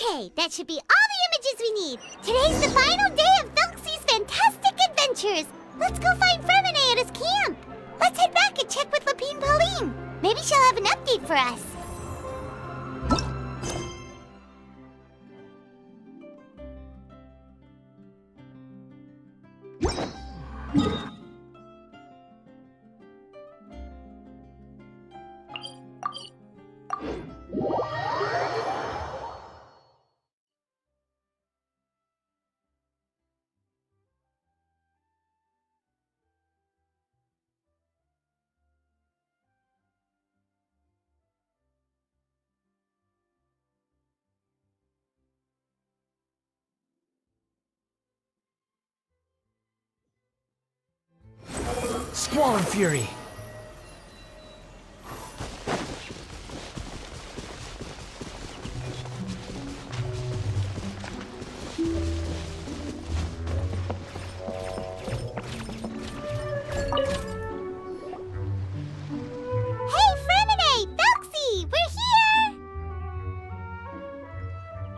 Okay, that should be all the images we need. Today's the final day of Thelxie's fantastic adventures. Let's go find Fremine at his camp. Let's head back and check with Lapine Pauline. Maybe she'll have an update for us. Squall and Fury! Hey, Fremine! Thelxie! We're here!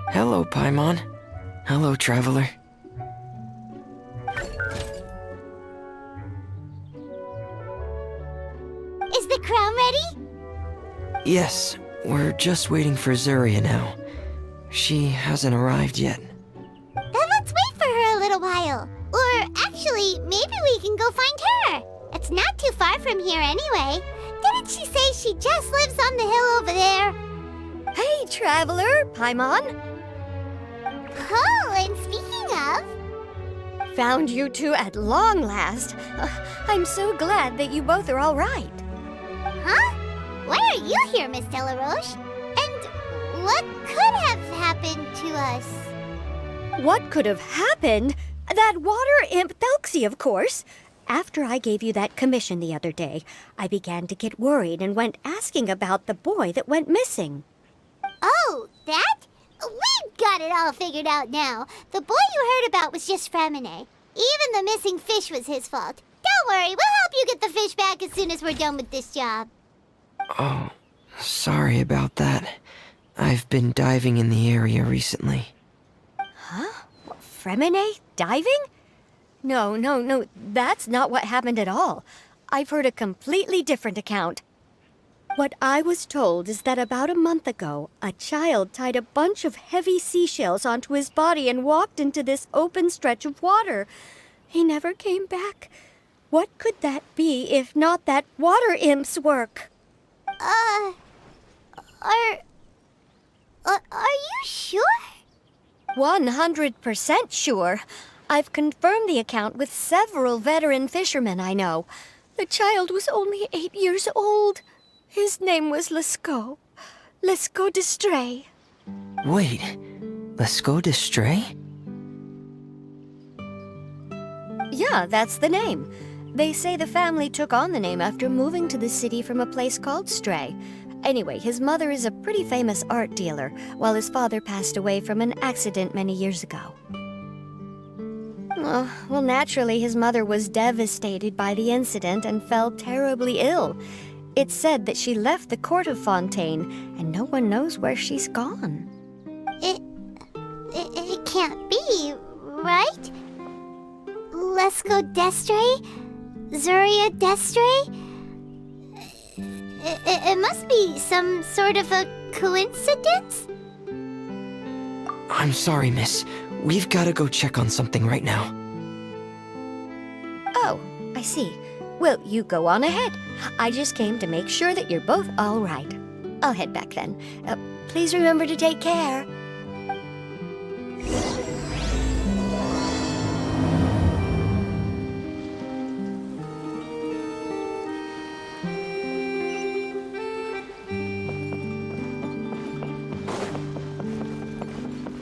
Hello, Paimon. Hello, traveler. Is the crown ready? Yes, we're just waiting for Zuria now. She hasn't arrived yet. Then let's wait for her a little while. Or actually, maybe we can go find her. It's not too far from here anyway. Didn't she say she just lives on the hill over there? Hey, traveler, Paimon. Oh, and speaking of... Found you two at long last. I'm so glad that you both are all right. Huh? Why are you here, Miss Delaroche? And what could have happened to us? What could have happened? That water imp Thelxie, of course. After I gave you that commission the other day, I began to get worried and went asking about the boy that went missing. Oh, that? We've got it all figured out now. The boy you heard about was just Fremine. Even the missing fish was his fault. Don't worry, we'll help you get the fish back as soon as we're done with this job. Oh, sorry about that. I've been diving in the area recently. Huh? Fremine diving? No, that's not what happened at all. I've heard a completely different account. What I was told is that about a month ago, a child tied a bunch of heavy seashells onto his body and walked into this open stretch of water. He never came back. What could that be if not that water imp's work? Are you sure? 100% sure. I've confirmed the account with several veteran fishermen I know. The child was only 8 years old. His name was Lescaut. Lescaut d'Estray. Wait, Lescaut d'Estray? Yeah, that's the name. They say the family took on the name after moving to the city from a place called Stray. Anyway, his mother is a pretty famous art dealer, while his father passed away from an accident many years ago. Oh, well, naturally, his mother was devastated by the incident and fell terribly ill. It's said that she left the court of Fontaine, and no one knows where she's gone. It can't be, right? Lescaut d'Estray? Zuria d'Estray? It must be some sort of a coincidence? I'm sorry, miss. We've gotta go check on something right now. Oh, I see. Well, you go on ahead. I just came to make sure that you're both all right. I'll head back then. Please remember to take care.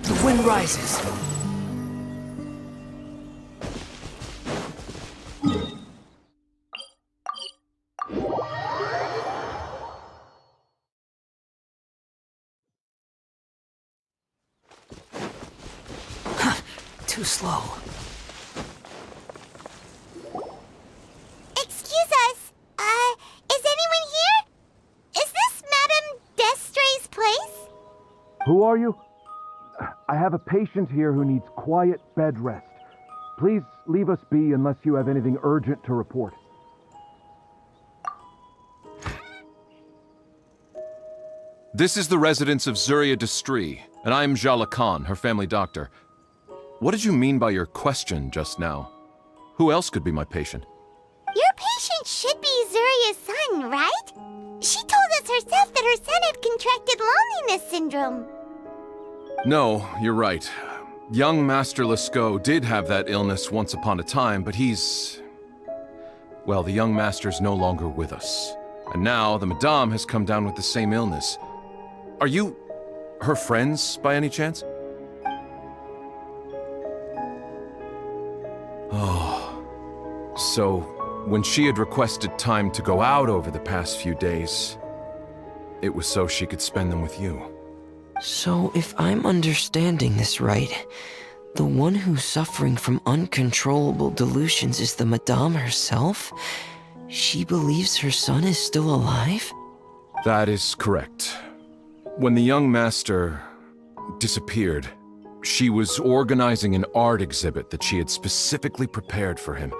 The wind rises. Too slow. Excuse us. Is anyone here? Is this Madame d'Estray's place? Who are you? I have a patient here who needs quiet bed rest. Please leave us be unless you have anything urgent to report. This is the residence of Zuria Destri, and I am Jala Khan, her family doctor. What did you mean by your question just now? Who else could be my patient? Your patient should be Zuria's son, right? She told us herself that her son had contracted loneliness syndrome. No, you're right. Young Master Lascaux did have that illness once upon a time, but well, the young master's no longer with us. And now the Madame has come down with the same illness. Are you her friends, by any chance? Oh. So, when she had requested time to go out over the past few days, it was so she could spend them with you. So, if I'm understanding this right, the one who's suffering from uncontrollable delusions is the Madame herself? She believes her son is still alive? That is correct. When the young master disappeared, she was organizing an art exhibit that she had specifically prepared for him.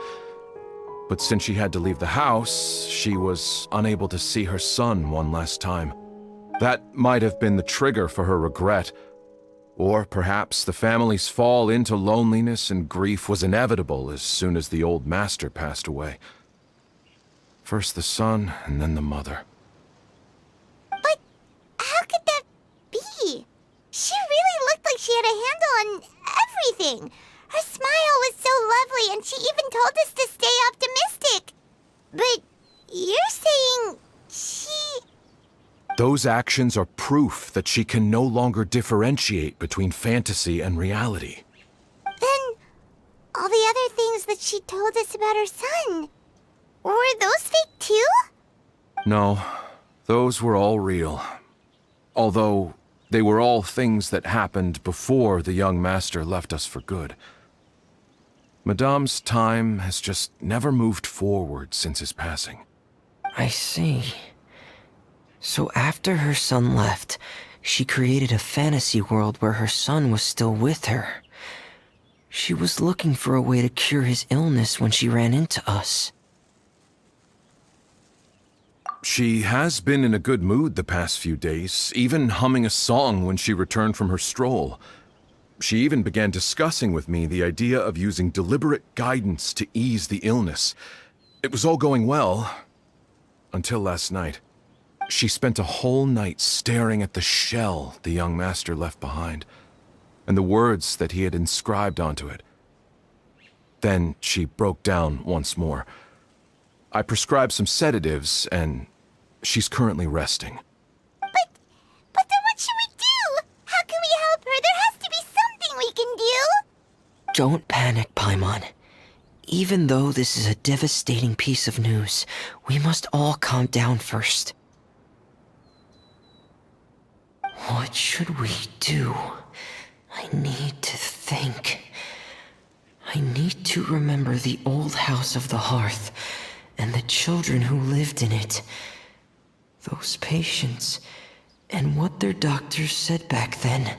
But since she had to leave the house, she was unable to see her son one last time. That might have been the trigger for her regret. Or perhaps the family's fall into loneliness and grief was inevitable as soon as the old master passed away. First the son, and then the mother. But how could that be? She really looked like she had a handle on everything. Her smile was so lovely, and she even told us to stay optimistic. But you're saying she... Those actions are proof that she can no longer differentiate between fantasy and reality. Then, all the other things that she told us about her son, were those fake too? No, those were all real. Although, they were all things that happened before the young master left us for good. Madame's time has just never moved forward since his passing. I see. So after her son left, she created a fantasy world where her son was still with her. She was looking for a way to cure his illness when she ran into us. She has been in a good mood the past few days, even humming a song when she returned from her stroll. She even began discussing with me the idea of using deliberate guidance to ease the illness. It was all going well, until last night. She spent a whole night staring at the shell the young master left behind, and the words that he had inscribed onto it. Then she broke down once more. I prescribed some sedatives, and she's currently resting. But then what should we do? How can we help her? There has to be something we can do. Don't panic, Paimon. Even though this is a devastating piece of news, we must all calm down first. What should we do? I need to think. I need to remember the old house of the hearth and the children who lived in it. Those patients and what their doctors said back then.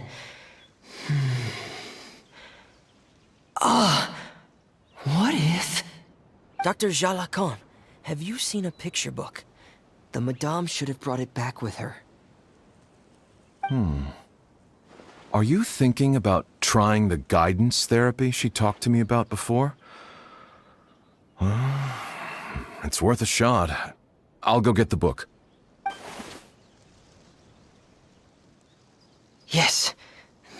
What if... Dr. Jala Khan, have you seen a picture book? The Madame should have brought it back with her. Are you thinking about trying the guidance therapy she talked to me about before? It's worth a shot. I'll go get the book. Yes,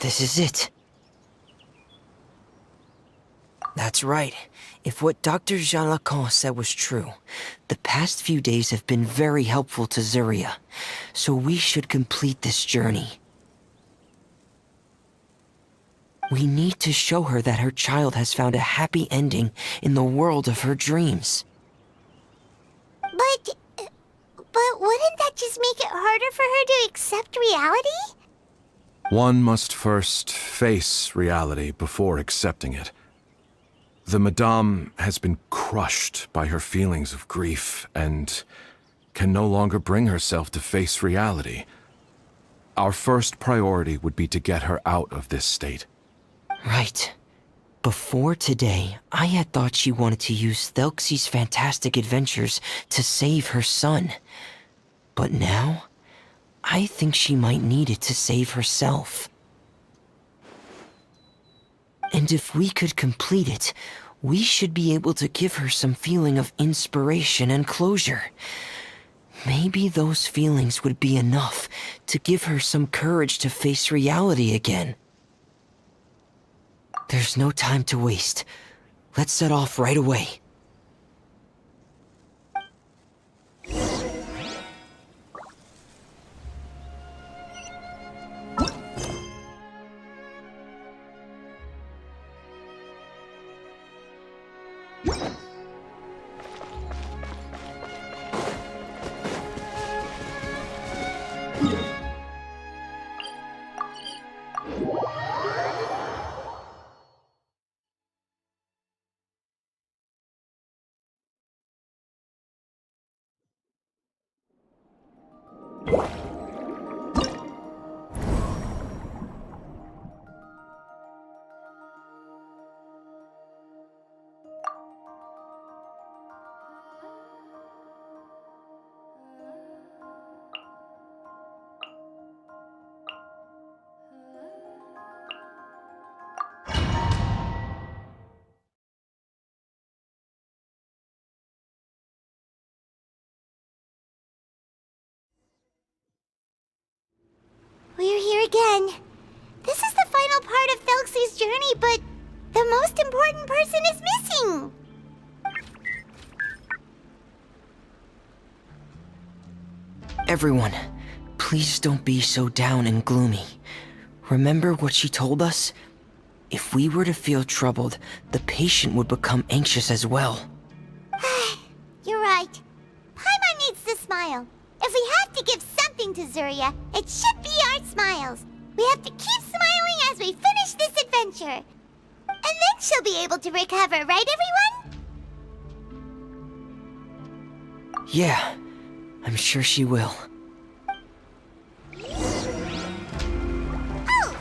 this is it. That's right. If what Dr. Jean Lacan said was true, the past few days have been very helpful to Zuria, so we should complete this journey. We need to show her that her child has found a happy ending in the world of her dreams. But wouldn't that just make it harder for her to accept reality? One must first face reality before accepting it. The Madame has been crushed by her feelings of grief and can no longer bring herself to face reality. Our first priority would be to get her out of this state. Right. Before today, I had thought she wanted to use Thelxie's fantastic adventures to save her son. But now, I think she might need it to save herself. And if we could complete it, we should be able to give her some feeling of inspiration and closure. Maybe those feelings would be enough to give her some courage to face reality again. There's no time to waste. Let's set off right away. We're here again. This is the final part of Thelxie's journey, but the most important person is missing. Everyone, please don't be so down and gloomy. Remember what she told us? If we were to feel troubled, the patient would become anxious as well. You're right. Paimon needs to smile. If we have to give something to Zuria, it should be our smiles. We have to keep smiling as we finish this adventure. And then she'll be able to recover, right everyone? Yeah, I'm sure she will. Oh!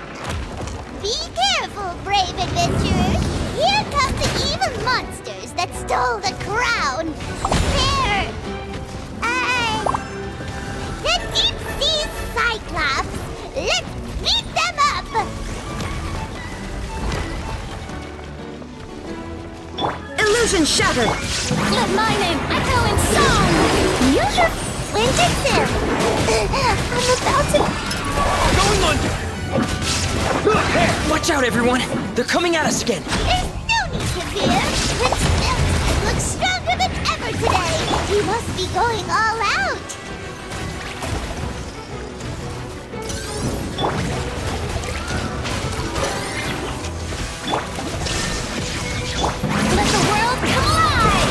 Be careful, brave adventurers! Here come the evil monsters that stole the crown! There! The deep sea cyclops! Let's beat them up! Illusion shattered! You're my name! I go in song! Use your winter sim! I'm about to... Going under! Watch out, everyone! They're coming at us again! There's no need to fear! Prince Thelxie looks stronger than ever today! He must be going all out! Let the world collide!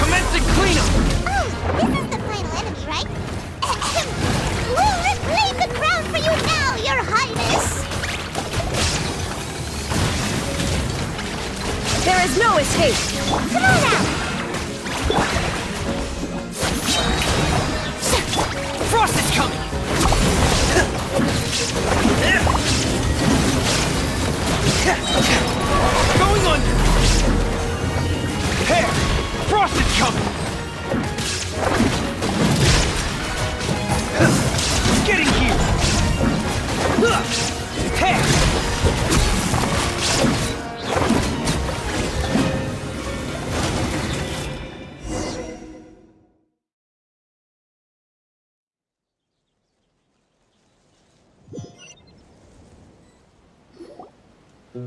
Commencing cleanup! Oh, this is the final enemy, right? We'll reclaim the crown for you now, Your Highness! There is no escape! Come on out! Frost is coming! Going under! Hair! Frost is coming! Getting here! Hair!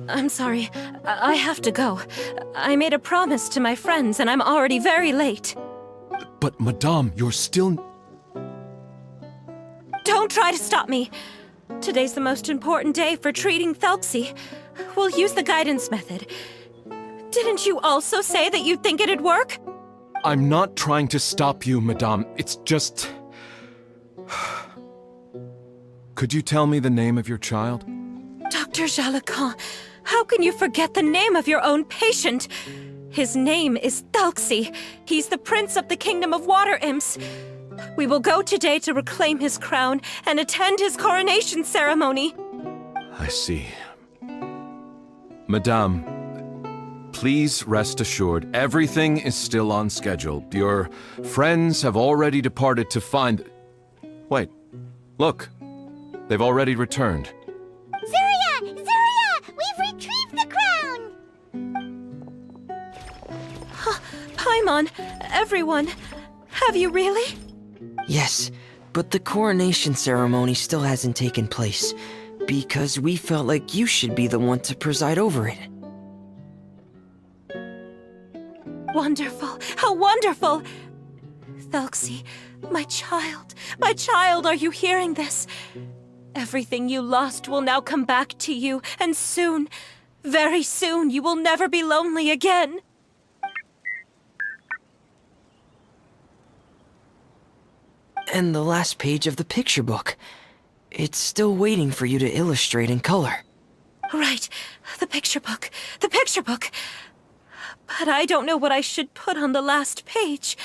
I'm sorry. I have to go. I made a promise to my friends, and I'm already very late. But, Madame, you're still... Don't try to stop me. Today's the most important day for treating Thelxie. We'll use the guidance method. Didn't you also say that you'd think it'd work? I'm not trying to stop you, Madame. It's just... Could you tell me the name of your child? Dr. Jalacan, how can you forget the name of your own patient? His name is Thelxie. He's the prince of the kingdom of water imps. We will go today to reclaim his crown and attend his coronation ceremony. I see. Madame, please rest assured, everything is still on schedule. Your friends have already departed to find... Wait, look. They've already returned. Zuria! Zuria! We've retrieved the crown! Paimon, everyone, have you really? Yes, but the coronation ceremony still hasn't taken place, because we felt like you should be the one to preside over it. Wonderful! How wonderful! Thelxie, my child, are you hearing this? Everything you lost will now come back to you, and soon, very soon, you will never be lonely again. And the last page of the picture book. It's still waiting for you to illustrate in color. Right, the picture book. But I don't know what I should put on the last page.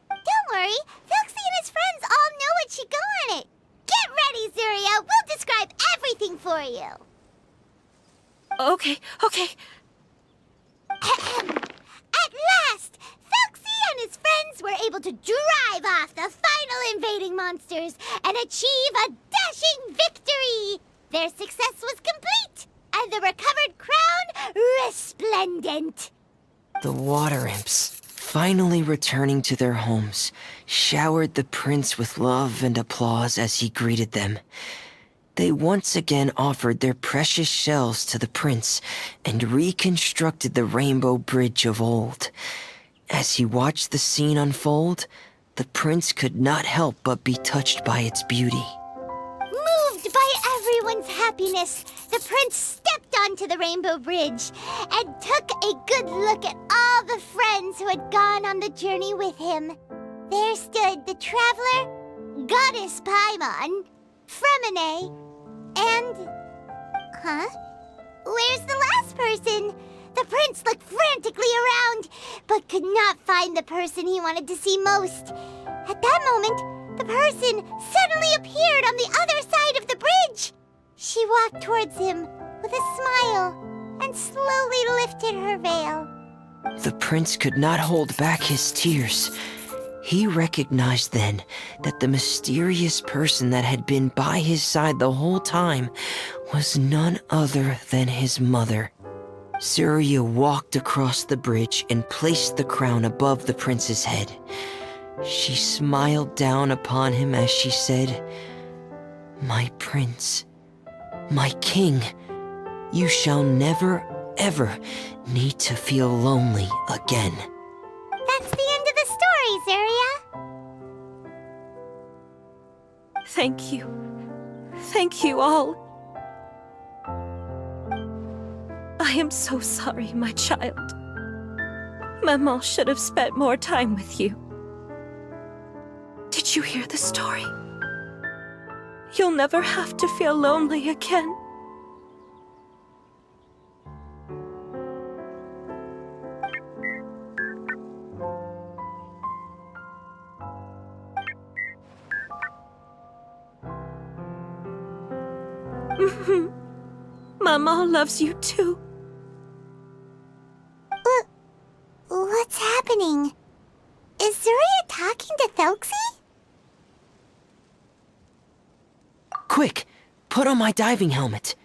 Don't worry, Thelxie and his friends all know what should go on it. Get ready, Zuria. We'll describe everything for you. Okay. At last, Thelxie and his friends were able to drive off the final invading monsters and achieve a dashing victory. Their success was complete, and the recovered crown resplendent. The water imps, finally returning to their homes, showered the prince with love and applause as he greeted them. They once again offered their precious shells to the prince and reconstructed the rainbow bridge of old. As he watched the scene unfold, the prince could not help but be touched by its beauty. Moved by everyone's happiness, the prince stepped onto the rainbow bridge and took a good look at all the friends who had gone on the journey with him. There stood the traveler, goddess Paimon, Fremine, and... Where's the last person? The prince looked frantically around, but could not find the person he wanted to see most. At that moment, the person suddenly appeared on the other side of the bridge. She walked towards him with a smile and slowly lifted her veil. The prince could not hold back his tears. He recognized then that the mysterious person that had been by his side the whole time was none other than his mother. Zuria walked across the bridge and placed the crown above the prince's head. She smiled down upon him as she said, "My prince, my king, you shall never, ever need to feel lonely again." That's the end of the story, Zuria. Thank you. Thank you all. I am so sorry, my child. Maman should have spent more time with you. Did you hear the story? You'll never have to feel lonely again. Mama loves you too. What's happening? Is Zuria talking to Thelxie? Quick, put on my diving helmet.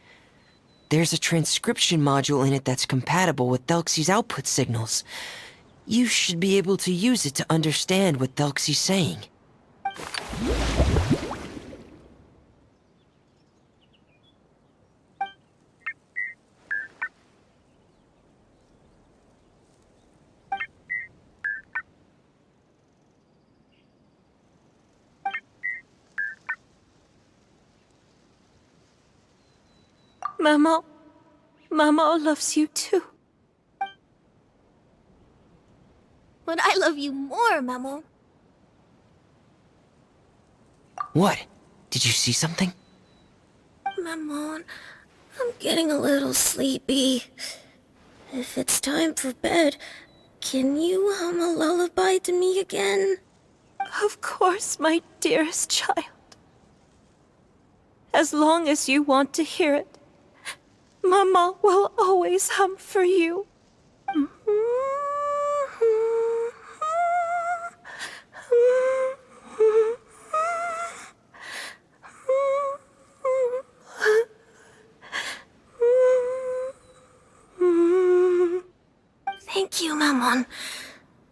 There's a transcription module in it that's compatible with Thelxie's output signals. You should be able to use it to understand what Thelxie's saying. Mama loves you too. But I love you more, Mamo. What? Did you see something? Maman, I'm getting a little sleepy. If it's time for bed, can you hum a lullaby to me again? Of course, my dearest child. As long as you want to hear it, Mama will always hum for you. Thank you, Mammon.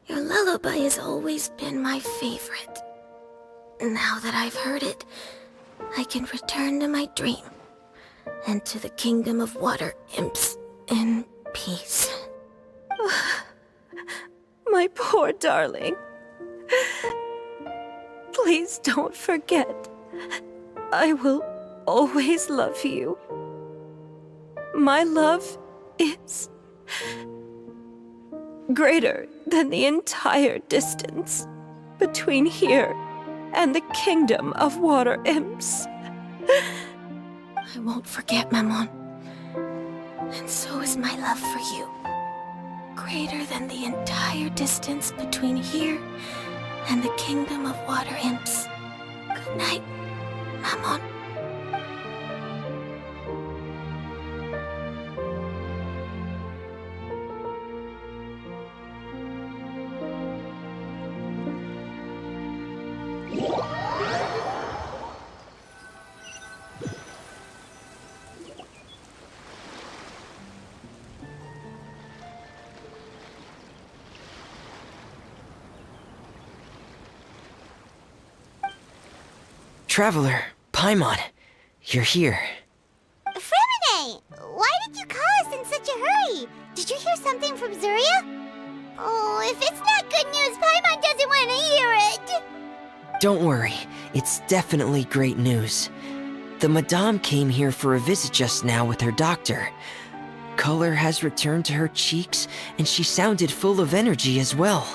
Your lullaby has always been my favorite. Now that I've heard it, I can return to my dream and to the kingdom of water imps in peace. My poor darling. Please don't forget. I will always love you. My love is greater than the entire distance between here and the kingdom of water imps. I won't forget, Mammon. And so is my love for you. Greater than the entire distance between here and the kingdom of water imps. Good night, Mammon. Traveler, Paimon, you're here. Fremine! Why did you call us in such a hurry? Did you hear something from Zuria? Oh, if it's not good news, Paimon doesn't want to hear it! Don't worry, it's definitely great news. The Madame came here for a visit just now with her doctor. Color has returned to her cheeks, and she sounded full of energy as well.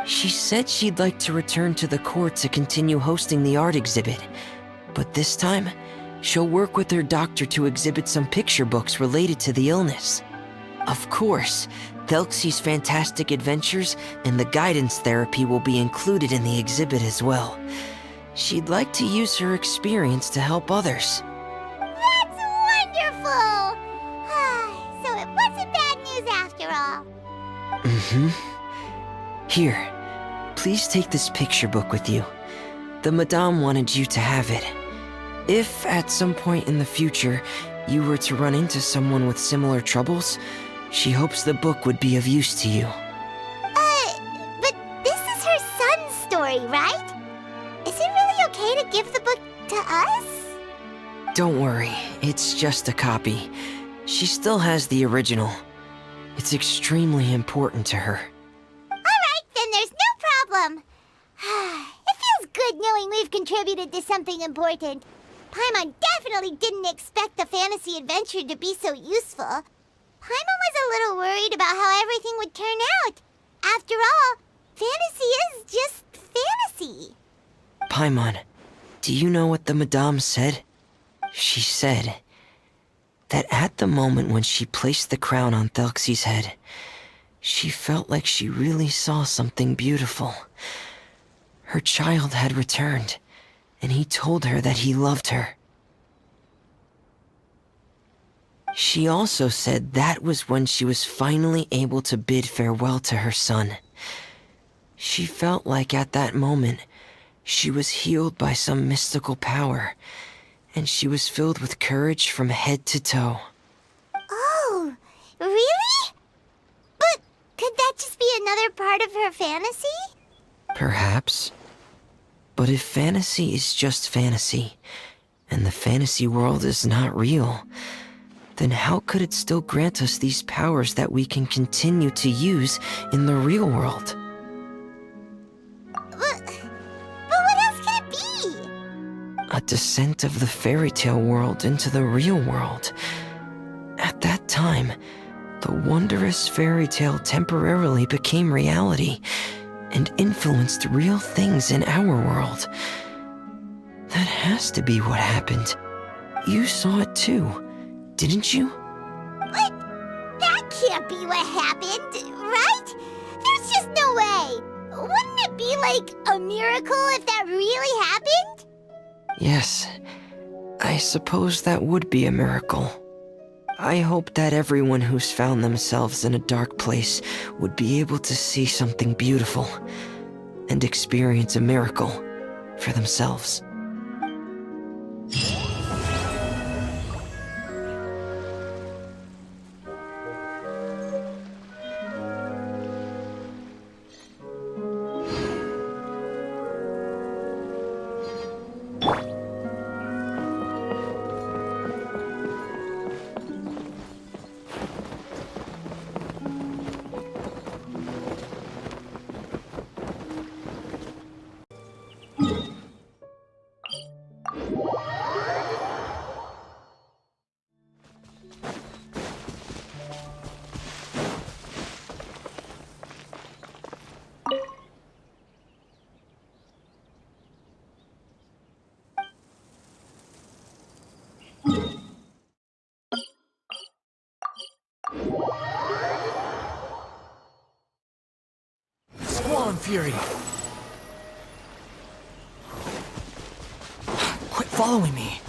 She said she'd like to return to the court to continue hosting the art exhibit. But this time, she'll work with her doctor to exhibit some picture books related to the illness. Of course, Thelxie's fantastic adventures and the guidance therapy will be included in the exhibit as well. She'd like to use her experience to help others. That's wonderful! So it wasn't bad news after all. Here, please take this picture book with you. The Madame wanted you to have it. If, at some point in the future, you were to run into someone with similar troubles, she hopes the book would be of use to you. But this is her son's story, right? Is it really okay to give the book to us? Don't worry, it's just a copy. She still has the original. It's extremely important to her. Alright, then there's no problem. It feels good knowing we've contributed to something important. Paimon definitely didn't expect the fantasy adventure to be so useful. Paimon was a little worried about how everything would turn out. After all, fantasy is just fantasy. Paimon, do you know what the Madame said? She said that at the moment when she placed the crown on Thelxie's head, she felt like she really saw something beautiful. Her child had returned, and he told her that he loved her. She also said that was when she was finally able to bid farewell to her son. She felt like at that moment, she was healed by some mystical power, and she was filled with courage from head to toe. Oh, really? But could that just be another part of her fantasy? Perhaps. But if fantasy is just fantasy, and the fantasy world is not real, then how could it still grant us these powers that we can continue to use in the real world? But what else could it be? A descent of the fairy tale world into the real world. At that time, the wondrous fairy tale temporarily became reality and influenced real things in our world. That has to be what happened. You saw it too, didn't you? What? That can't be what happened, right? There's just no way. Wouldn't it be Like a miracle if that really happened? Yes, I suppose that would be a miracle. I hope that everyone who's found themselves in a dark place would be able to see something beautiful and experience a miracle for themselves. Squall and Fury. Quit following me.